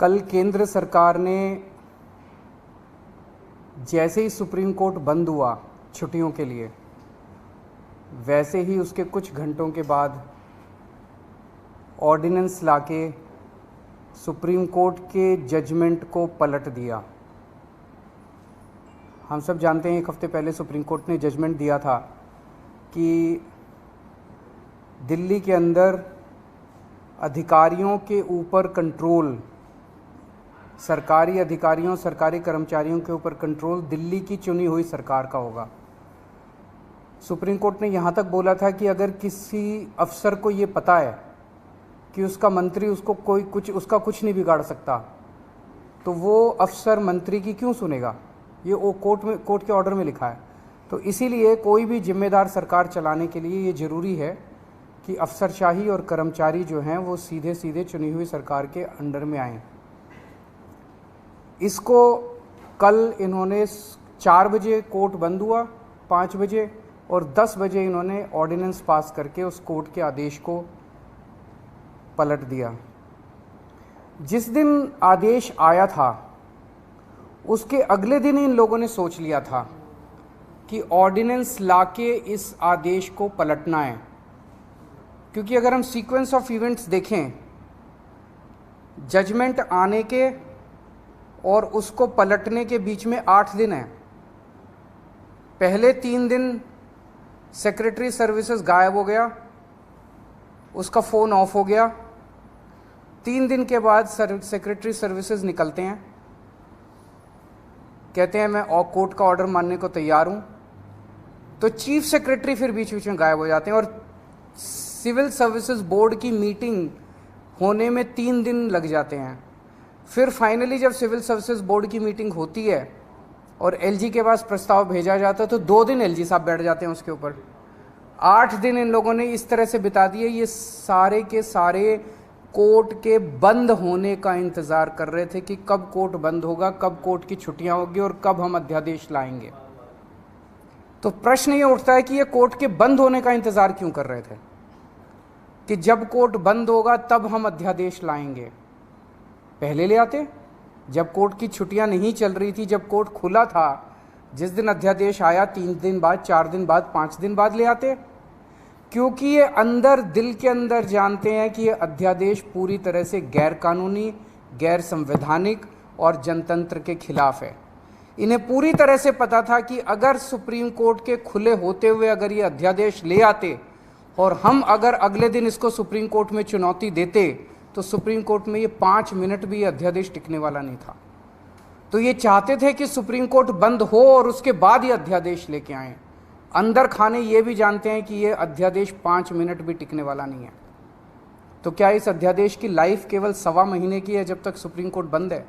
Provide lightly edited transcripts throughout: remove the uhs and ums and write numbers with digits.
कल केंद्र सरकार ने जैसे ही सुप्रीम कोर्ट बंद हुआ छुट्टियों के लिए, वैसे ही उसके कुछ घंटों के बाद ऑर्डिनेंस लाके सुप्रीम कोर्ट के जजमेंट को पलट दिया। हम सब जानते हैं एक हफ्ते पहले सुप्रीम कोर्ट ने जजमेंट दिया था कि दिल्ली के अंदर अधिकारियों के ऊपर कंट्रोल, सरकारी अधिकारियों, सरकारी कर्मचारियों के ऊपर कंट्रोल दिल्ली की चुनी हुई सरकार का होगा। सुप्रीम कोर्ट ने यहाँ तक बोला था कि अगर किसी अफसर को ये पता है कि उसका मंत्री उसको उसका कुछ नहीं बिगाड़ सकता, तो वो अफसर मंत्री की क्यों सुनेगा। ये वो कोर्ट के ऑर्डर में लिखा है। तो इसीलिए कोई भी जिम्मेदार सरकार चलाने के लिए ये ज़रूरी है कि अफसरशाही और कर्मचारी जो हैं वो सीधे सीधे चुनी हुई सरकार के अंडर में आएँ। इसको कल इन्होंने 4 बजे कोर्ट बंद हुआ, 5 बजे और 10 बजे इन्होंने ऑर्डिनेंस पास करके उस कोर्ट के आदेश को पलट दिया। जिस दिन आदेश आया था उसके अगले दिन इन लोगों ने सोच लिया था कि ऑर्डिनेंस लाके इस आदेश को पलटना है, क्योंकि अगर हम सीक्वेंस ऑफ इवेंट्स देखें, जजमेंट आने के और उसको पलटने के बीच में 8 दिन है। पहले 3 दिन सेक्रेटरी सर्विसेज गायब हो गया, उसका फ़ोन ऑफ हो गया। 3 दिन के बाद सेक्रेटरी सर्विसेज निकलते हैं, कहते हैं मैं कोर्ट का ऑर्डर मानने को तैयार हूँ। तो चीफ सेक्रेटरी फिर बीच बीच में गायब हो जाते हैं और सिविल सर्विसेज बोर्ड की मीटिंग होने में 3 दिन लग जाते हैं। फिर फाइनली जब सिविल सर्विसेज बोर्ड की मीटिंग होती है और एलजी के पास प्रस्ताव भेजा जाता है तो 2 दिन एलजी साहब बैठ जाते हैं उसके ऊपर। 8 दिन इन लोगों ने इस तरह से बिता दिए। ये सारे के सारे कोर्ट के बंद होने का इंतज़ार कर रहे थे कि कब कोर्ट बंद होगा, कब कोर्ट की छुट्टियां होगी और कब हम अध्यादेश लाएंगे। तो प्रश्न ये उठता है कि ये कोर्ट के बंद होने का इंतज़ार क्यों कर रहे थे कि जब कोर्ट बंद होगा तब हम अध्यादेश लाएंगे। पहले ले आते, जब कोर्ट की छुट्टियां नहीं चल रही थी, जब कोर्ट खुला था, जिस दिन अध्यादेश आया 3 दिन बाद, 4 दिन बाद, 5 दिन बाद ले आते, क्योंकि ये अंदर दिल के अंदर जानते हैं कि ये अध्यादेश पूरी तरह से गैर कानूनी, गैर संवैधानिक और जनतंत्र के खिलाफ है। इन्हें पूरी तरह से पता था कि अगर सुप्रीम कोर्ट के खुले होते हुए अगर ये अध्यादेश ले आते और हम अगर अगले दिन इसको सुप्रीम कोर्ट में चुनौती देते तो सुप्रीम कोर्ट में ये 5 मिनट भी ये अध्यादेश टिकने वाला नहीं था। तो ये चाहते थे कि सुप्रीम कोर्ट बंद हो और उसके बाद ये अध्यादेश लेके आए। अंदर खाने ये भी जानते हैं कि ये अध्यादेश 5 मिनट भी टिकने वाला नहीं है। तो क्या इस अध्यादेश की लाइफ केवल 1.25 महीने की है जब तक सुप्रीम कोर्ट बंद है?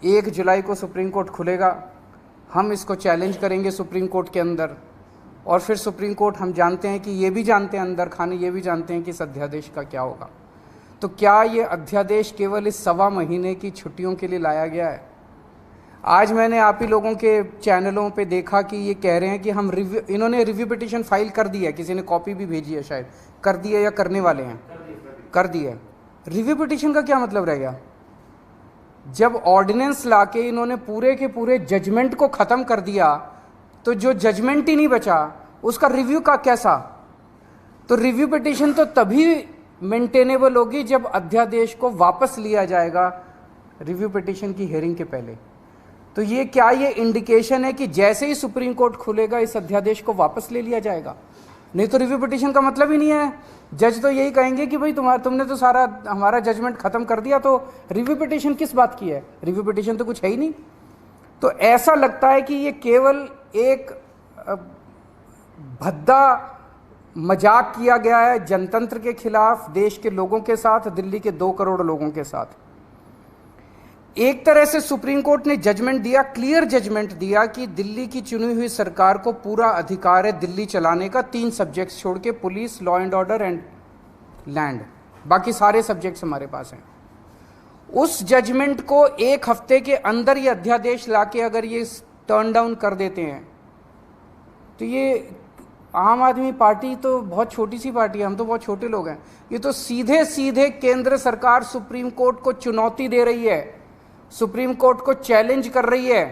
1 जुलाई को सुप्रीम कोर्ट खुलेगा, हम इसको चैलेंज करेंगे सुप्रीम कोर्ट के अंदर, और फिर सुप्रीम कोर्ट, हम जानते हैं कि ये भी जानते हैं, अंदर खाने ये भी जानते हैं कि इस अध्यादेश का क्या होगा। तो क्या ये अध्यादेश केवल इस 1.25 महीने की छुट्टियों के लिए लाया गया है? आज मैंने आप ही लोगों के चैनलों पे देखा कि ये कह रहे हैं कि हम इन्होंने रिव्यू पिटीशन फाइल कर दी है, किसी ने कॉपी भी भेजी है, शायद कर दी है या करने वाले हैं, कर दी है। रिव्यू पिटीशन का क्या मतलब रह गया? जब ऑर्डिनेंस लाके इन्होंने पूरे के पूरे जजमेंट को ख़त्म कर दिया तो जो जजमेंट ही नहीं बचा उसका रिव्यू का कैसा? तो रिव्यू पिटीशन तो तभी मेंटेनेबल होगी जब अध्यादेश को वापस लिया जाएगा रिव्यू पिटीशन की हियरिंग के पहले। तो ये क्या ये इंडिकेशन है कि जैसे ही सुप्रीम कोर्ट खुलेगा इस अध्यादेश को वापस ले लिया जाएगा? नहीं तो रिव्यू पिटीशन का मतलब ही नहीं है। जज तो यही कहेंगे कि भाई तुमने तो सारा हमारा जजमेंट खत्म कर दिया, तो रिव्यू पिटीशन किस बात की है? रिव्यू पिटीशन तो कुछ है ही नहीं। तो ऐसा लगता है कि ये केवल एक भद्दा मजाक किया गया है जनतंत्र के खिलाफ, देश के लोगों के साथ, दिल्ली के 2 करोड़ लोगों के साथ। एक तरह से सुप्रीम कोर्ट ने जजमेंट दिया, क्लियर जजमेंट दिया कि दिल्ली की चुनी हुई सरकार को पूरा अधिकार है दिल्ली चलाने का, 3 सब्जेक्ट्स छोड़ के, police, law and order and land, बाकी सारे सब्जेक्ट्स हमारे पास हैं। उस जजमेंट को 1 हफ्ते के अंदर ये अध्यादेश लाके अगर ये टर्न डाउन कर देते हैं तो ये आम आदमी पार्टी तो बहुत छोटी सी पार्टी है, हम तो बहुत छोटे लोग हैं। ये तो सीधे सीधे केंद्र सरकार सुप्रीम कोर्ट को चुनौती दे रही है, सुप्रीम कोर्ट को चैलेंज कर रही है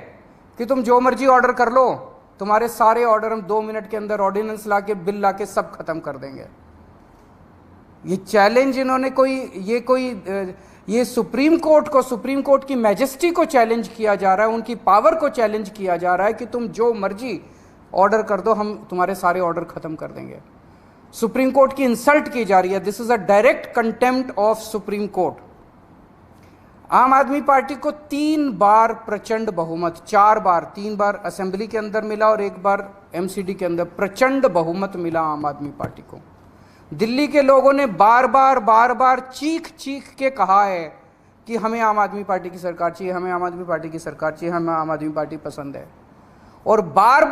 कि तुम जो मर्जी ऑर्डर कर लो, तुम्हारे सारे ऑर्डर हम 2 मिनट के अंदर ऑर्डिनेंस लाके, बिल लाके सब खत्म कर देंगे। ये चैलेंज इन्होंने ये सुप्रीम कोर्ट की मैजेस्टी को चैलेंज किया जा रहा है, उनकी पावर को चैलेंज किया जा रहा है कि तुम जो मर्जी ऑर्डर कर दो, हम तुम्हारे सारे ऑर्डर खत्म कर देंगे। सुप्रीम कोर्ट की इंसल्ट की जा रही है। This is a direct contempt of supreme court. आम आदमी पार्टी को 3 बार प्रचंड बहुमत, 4 बार, 3 बार असेंबली के अंदर मिला और 1 बार एमसीडी के अंदर प्रचंड बहुमत मिला आम आदमी पार्टी को। दिल्ली के लोगों ने बार बार चीख चीख के कहा है कि हमें आम आदमी पार्टी की सरकार चाहिए, हमें आम आदमी पार्टी की सरकार चाहिए, हमें आम आदमी पार्टी पसंद है। और बार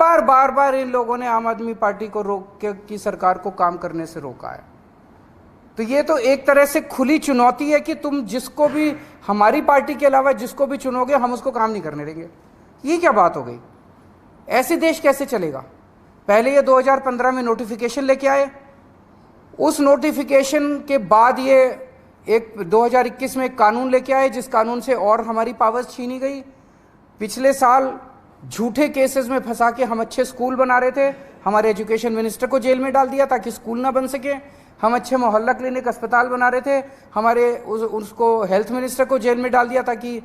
बार इन लोगों ने आम आदमी पार्टी को की सरकार को काम करने से रोका है। तो ये तो एक तरह से खुली चुनौती है कि तुम जिसको भी, हमारी पार्टी के अलावा जिसको भी चुनोगे, हम उसको काम नहीं करने देंगे। ये क्या बात हो गई? ऐसे देश कैसे चलेगा? पहले ये 2015 में नोटिफिकेशन लेके आए, उस नोटिफिकेशन के बाद ये 2021 में एक कानून लेके आए, जिस कानून से और हमारी पावर्स छीनी गई। पिछले साल झूठे केसेस में फंसा के हम अच्छे स्कूल बना रहे थे, हमारे एजुकेशन मिनिस्टर को जेल में डाल दिया ताकि स्कूल ना बन सके। हम अच्छे मोहल्ला क्लिनिक अस्पताल बना रहे थे, हमारे उसको हेल्थ मिनिस्टर को जेल में डाल दिया ताकि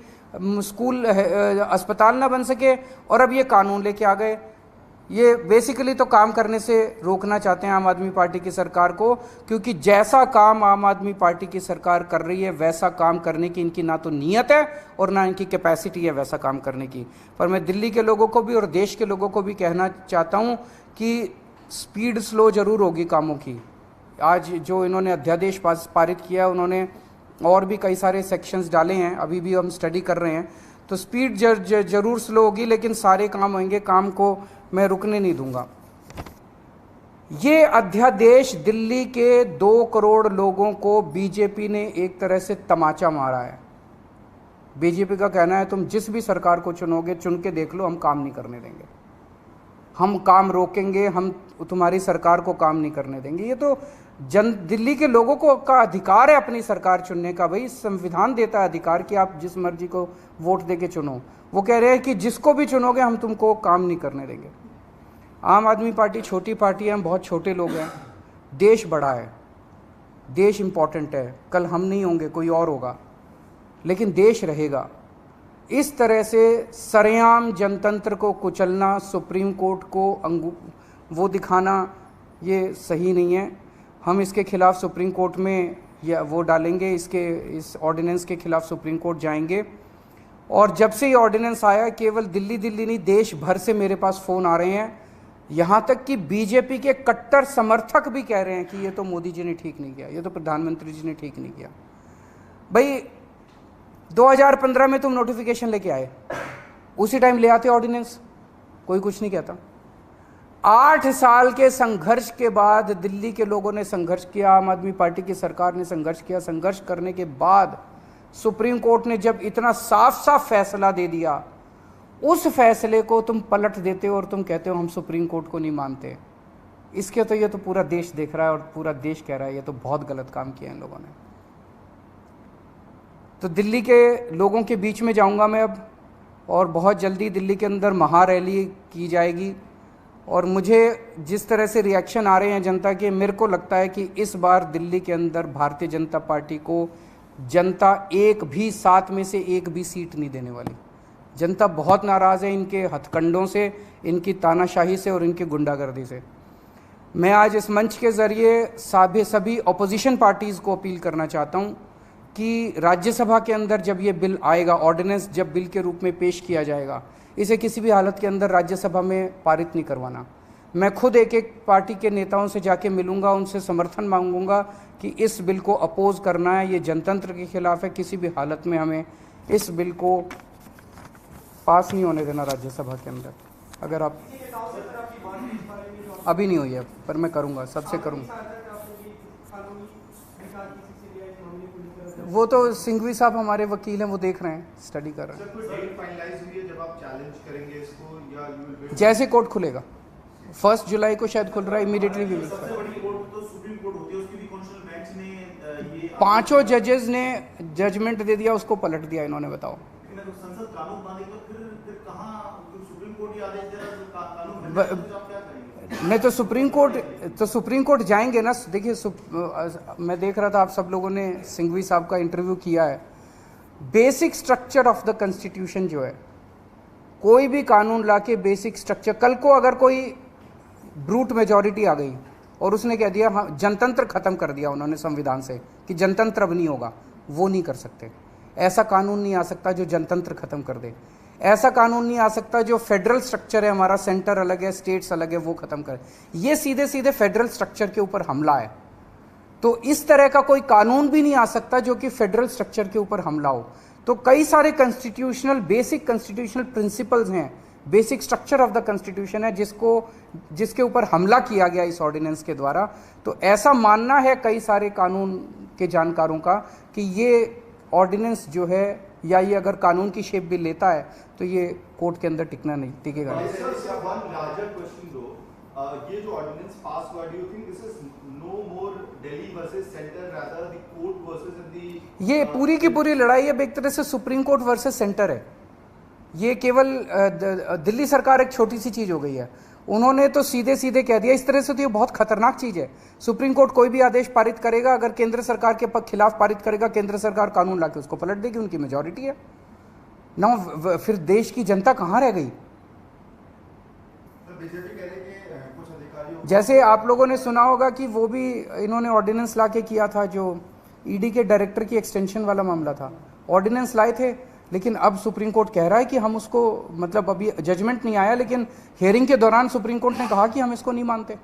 स्कूल अस्पताल ना बन सके। और अब ये कानून लेके आ गए। ये बेसिकली तो काम करने से रोकना चाहते हैं आम आदमी पार्टी की सरकार को, क्योंकि जैसा काम आम आदमी पार्टी की सरकार कर रही है वैसा काम करने की इनकी ना तो नीयत है और ना इनकी कैपेसिटी है वैसा काम करने की। पर मैं दिल्ली के लोगों को भी और देश के लोगों को भी कहना चाहता हूँ कि स्पीड स्लो जरूर होगी कामों की। आज जो इन्होंने अध्यादेश पारित किया, उन्होंने और भी कई सारे सेक्शंस डाले हैं, अभी भी हम स्टडी कर रहे हैं। तो स्पीड जरूर स्लो होगी, लेकिन सारे काम होंगे, काम को मैं रुकने नहीं दूंगा। ये अध्यादेश दिल्ली के 2 करोड़ लोगों को बीजेपी ने एक तरह से तमाचा मारा है। बीजेपी का कहना है तुम जिस भी सरकार को चुनोगे, चुन के देख लो, हम काम नहीं करने देंगे, हम काम रोकेंगे, हम तुम्हारी सरकार को काम नहीं करने देंगे। ये तो दिल्ली के लोगों को का अधिकार है अपनी सरकार चुनने का। भाई संविधान देता है अधिकार कि आप जिस मर्जी को वोट देके चुनो। वो कह रहे हैं कि जिसको भी चुनोगे हम तुमको काम नहीं करने देंगे। आम आदमी पार्टी छोटी पार्टी है, हम बहुत छोटे लोग हैं। देश बड़ा है, देश इम्पॉर्टेंट है। कल हम नहीं होंगे, कोई और होगा, लेकिन देश रहेगा। इस तरह से सरेआम जनतंत्र को कुचलना, सुप्रीम कोर्ट को वो दिखाना, ये सही नहीं है। हम इसके खिलाफ सुप्रीम कोर्ट में या वो डालेंगे, इस ऑर्डिनेंस के खिलाफ सुप्रीम कोर्ट जाएंगे। और जब से ये ऑर्डिनेंस आया, केवल दिल्ली नहीं देश भर से मेरे पास फ़ोन आ रहे हैं, यहाँ तक कि बीजेपी के कट्टर समर्थक भी कह रहे हैं कि ये तो मोदी जी ने ठीक नहीं किया, ये तो प्रधानमंत्री जी ने ठीक नहीं किया। भाई 2015 में तुम नोटिफिकेशन लेके आए, उसी टाइम ले आते ऑर्डिनेंस, कोई कुछ नहीं कहता। 8 साल के संघर्ष के बाद दिल्ली के लोगों ने संघर्ष किया, आम आदमी पार्टी की सरकार ने संघर्ष किया। संघर्ष करने के बाद सुप्रीम कोर्ट ने जब इतना साफ साफ फैसला दे दिया, उस फैसले को तुम पलट देते हो और तुम कहते हो हम सुप्रीम कोर्ट को नहीं मानते। इसके तो ये तो पूरा देश देख रहा है और पूरा देश कह रहा है ये तो बहुत गलत काम किया इन लोगों ने। तो दिल्ली के लोगों के बीच में जाऊंगा मैं अब, और बहुत जल्दी दिल्ली के अंदर महारैली की जाएगी। और मुझे जिस तरह से रिएक्शन आ रहे हैं जनता के, मेरे को लगता है कि इस बार दिल्ली के अंदर भारतीय जनता पार्टी को जनता 7 में से 1 भी सीट नहीं देने वाली। जनता बहुत नाराज़ है इनके हथकंडों से, इनकी तानाशाही से और इनकी गुंडागर्दी से। मैं आज इस मंच के ज़रिए सभी ऑपोजिशन पार्टीज़ को अपील करना चाहता हूँ कि राज्यसभा के अंदर जब ये बिल आएगा, ऑर्डिनेंस जब बिल के रूप में पेश किया जाएगा, इसे किसी भी हालत के अंदर राज्यसभा में पारित नहीं करवाना। मैं खुद एक पार्टी के नेताओं से जाके मिलूंगा, उनसे समर्थन मांगूंगा कि इस बिल को अपोज करना है, ये जनतंत्र के खिलाफ है। किसी भी हालत में हमें इस बिल को पास नहीं होने देना राज्यसभा के अंदर। अगर आप अभी नहीं हुई है, पर मैं करूंगा, सबसे करूंगा। वो तो सिंघवी साहब हमारे वकील हैं, वो देख रहे हैं, स्टडी कर रहे हैं। सर, कोई डेट फाइनलाइज हुई है जब आप चैलेंज करेंगे इसको, या यू विल वेट? जैसे कोर्ट खुलेगा, 1 जुलाई को शायद खुल रहा है, इमीडिएटली भी सबसे बड़ी कोर्ट तो सुप्रीम कोर्ट होती है, उसकी भी कॉन्स्टिट्यूशनल बेंच ने ये 5 जजेस ने जजमेंट दे दिया, उसको पलट दिया इन्होंने। बताओ, तो संसद कानून बने तो फिर कहाँ सुप्रीम कोर्ट ही आदेश दे रहा है तो कानून बनने तो आप क्या करेंगे? नहीं तो सुप्रीम कोर्ट जाएंगे ना। देखिए, मैं देख रहा था आप सब लोगों ने सिंघवी साहब का इंटरव्यू किया है। Basic structure of the constitution जो है, कोई भी कानून लाके बेसिक स्ट्रक्चर, कल को अगर कोई ब्रूट मेजॉरिटी आ गई और उसने कह दिया हाँ जनतंत्र खत्म कर दिया उन्होंने संविधान से कि जनतंत्र अब नहीं होगा, वो नहीं कर सकते। ऐसा कानून नहीं आ सकता जो जनतंत्र खत्म कर दे। ऐसा कानून नहीं आ सकता जो फेडरल स्ट्रक्चर है हमारा, सेंटर अलग है, स्टेट्स अलग है, वो खत्म करे। ये सीधे सीधे फेडरल स्ट्रक्चर के ऊपर हमला है। तो इस तरह का कोई कानून भी नहीं आ सकता जो कि फेडरल स्ट्रक्चर के ऊपर हमला हो। तो कई सारे बेसिक कॉन्स्टिट्यूशनल प्रिंसिपल्स हैं, basic structure of the constitution है जिसके ऊपर हमला किया गया इस ऑर्डिनेंस के द्वारा। तो ऐसा मानना है कई सारे कानून के जानकारों का कि ये ऑर्डिनेंस जो है, या ये अगर कानून की शेप भी लेता है तो ये कोर्ट के अंदर टिकेगा नहीं। ये जो ऑर्डिनेंस पास हुआ, do you think this is no more Delhi versus centre, rather the court versus the, ये पूरी की पूरी लड़ाई अब एक तरह से सुप्रीम कोर्ट वर्सेस सेंटर है। ये केवल दिल्ली सरकार एक छोटी सी चीज हो गई है। उन्होंने तो सीधे सीधे कह दिया। इस तरह से तो ये बहुत खतरनाक चीज है। सुप्रीम कोर्ट कोई भी आदेश पारित करेगा, अगर केंद्र सरकार के खिलाफ पारित करेगा, केंद्र सरकार कानून लाके उसको पलट देगी, उनकी मेजॉरिटी है ना। फिर देश की जनता कहाँ रह गई? जैसे आप लोगों ने सुना होगा कि वो भी इन्होंने ऑर्डिनेंस लाके किया था, जो ईडी के डायरेक्टर की एक्सटेंशन वाला मामला था। ऑर्डिनेंस लाए थे, लेकिन अब सुप्रीम कोर्ट कह रहा है कि हम उसको, मतलब अभी जजमेंट नहीं आया, लेकिन हियरिंग के दौरान सुप्रीम कोर्ट ने कहा कि हम इसको नहीं मानते।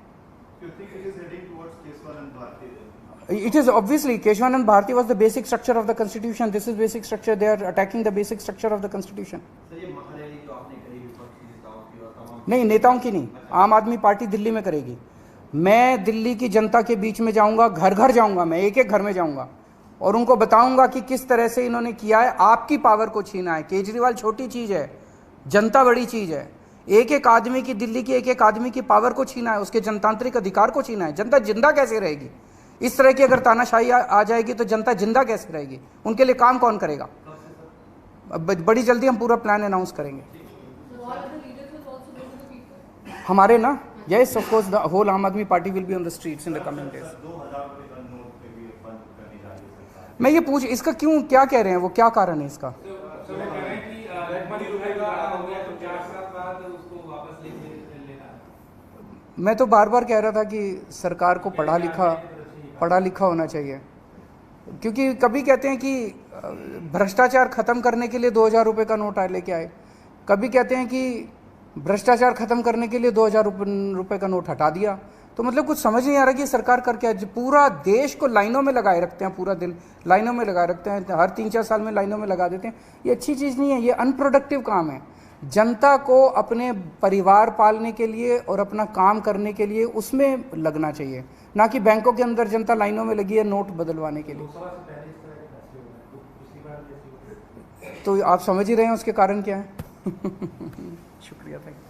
It is obviously Keshwanand Bharti was the basic structure of the constitution. This is basic structure. They are attacking the basic structure of the constitution. नहीं, नेताओं की नहीं, आम आदमी पार्टी दिल्ली में करेगी। मैं दिल्ली की जनता के बीच में जाऊंगा, घर घर जाऊंगा, मैं एक एक घर में जाऊंगा और उनको बताऊंगा कि किस तरह से इन्होंने किया है। आपकी पावर को छीना है। केजरीवाल छोटी चीज है, जनता बड़ी चीज है। एक एक आदमी की, दिल्ली की एक एक आदमी की पावर को छीना है, उसके जनतांत्रिक अधिकार को छीना है। जनता जिंदा कैसे रहेगी? इस तरह की अगर तानाशाही आ जाएगी तो जनता जिंदा कैसे रहेगी? उनके लिए काम कौन करेगा? बड़ी जल्दी हम पूरा प्लान अनाउंस करेंगे। हमारे ना, yes of course the whole आम आदमी party will be on the streets in the coming days। मैं ये पूछ, इसका क्यों, क्या कह रहे हैं वो, क्या कारण है इसका? मैं तो बार बार कह रहा था कि सरकार को पढ़ा लिखा होना चाहिए, क्योंकि कभी कहते हैं कि भ्रष्टाचार खत्म करने के लिए 2000 रुपये का नोट लेके आए, कभी कहते हैं कि भ्रष्टाचार खत्म करने के लिए 2000 रुपये का नोट हटा दिया। तो मतलब कुछ समझ नहीं आ रहा कि सरकार कर क्या। पूरा देश को लाइनों में लगाए रखते हैं, पूरा दिन लाइनों में लगाए रखते हैं, हर 3-4 साल में लाइनों में लगा देते हैं। ये अच्छी चीज़ नहीं है, ये अनप्रोडक्टिव काम है। जनता को अपने परिवार पालने के लिए और अपना काम करने के लिए उसमें लगना चाहिए, ना कि बैंकों के अंदर जनता लाइनों में लगी है नोट बदलवाने के लिए। तो आप समझ ही रहे हैं उसके कारण क्या है। शुक्रिया, थैंक यू।